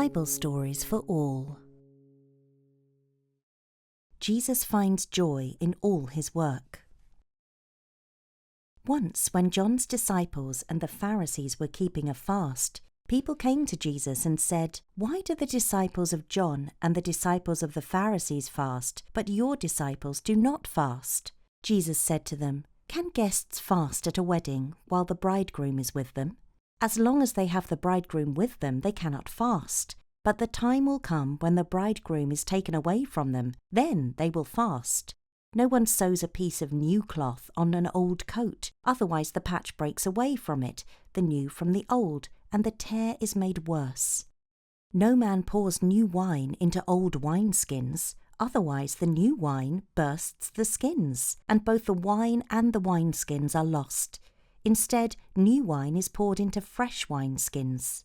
Bible Stories for All. Jesus finds joy in all his work. Once, when John's disciples and the Pharisees were keeping a fast, people came to Jesus and said, "Why do the disciples of John and the disciples of the Pharisees fast, but your disciples do not fast?" Jesus said to them, "Can guests fast at a wedding while the bridegroom is with them? As long as they have the bridegroom with them, they cannot fast. But the time will come when the bridegroom is taken away from them, then they will fast. No one sews a piece of new cloth on an old coat, otherwise the patch breaks away from it, the new from the old, and the tear is made worse. No man pours new wine into old wineskins, otherwise the new wine bursts the skins, and both the wine and the wineskins are lost. Instead, new wine is poured into fresh wineskins."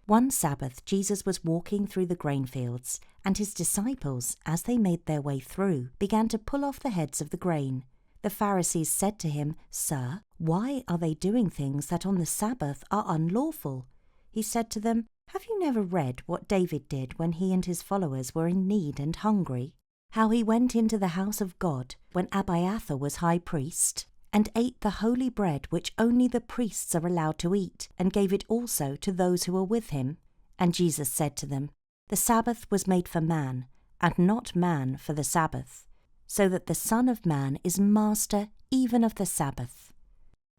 One Sabbath, Jesus was walking through the grain fields, and his disciples, as they made their way through, began to pull off the heads of the grain. The Pharisees said to him, "Sir, why are they doing things that on the Sabbath are unlawful?" He said to them, "Have you never read what David did when he and his followers were in need and hungry? How he went into the house of God when Abiathar was high priest, and ate the holy bread which only the priests are allowed to eat, and gave it also to those who were with him?" And Jesus said to them, "The Sabbath was made for man, and not man for the Sabbath, so that the Son of Man is master even of the Sabbath."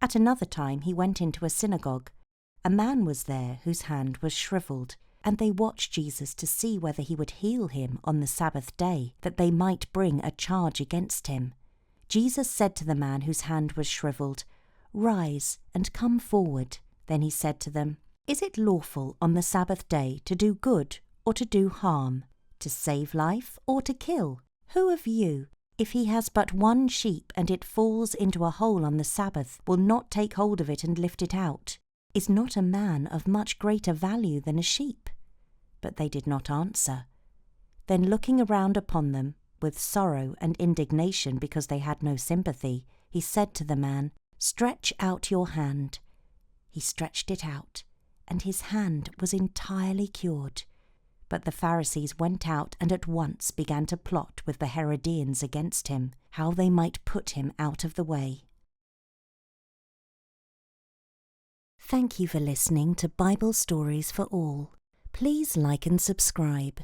At another time he went into a synagogue. A man was there whose hand was shriveled, and they watched Jesus to see whether he would heal him on the Sabbath day, that they might bring a charge against him. Jesus said to the man whose hand was shriveled, "Rise and come forward." Then he said to them, "Is it lawful on the Sabbath day to do good or to do harm, to save life or to kill? Who of you, if he has but one sheep and it falls into a hole on the Sabbath, will not take hold of it and lift it out? Is not a man of much greater value than a sheep?" But they did not answer. Then looking around upon them, with sorrow and indignation because they had no sympathy, he said to the man, "Stretch out your hand." He stretched it out, and his hand was entirely cured. But the Pharisees went out and at once began to plot with the Herodians against him, how they might put him out of the way. Thank you for listening to Bible Stories for All. Please like and subscribe.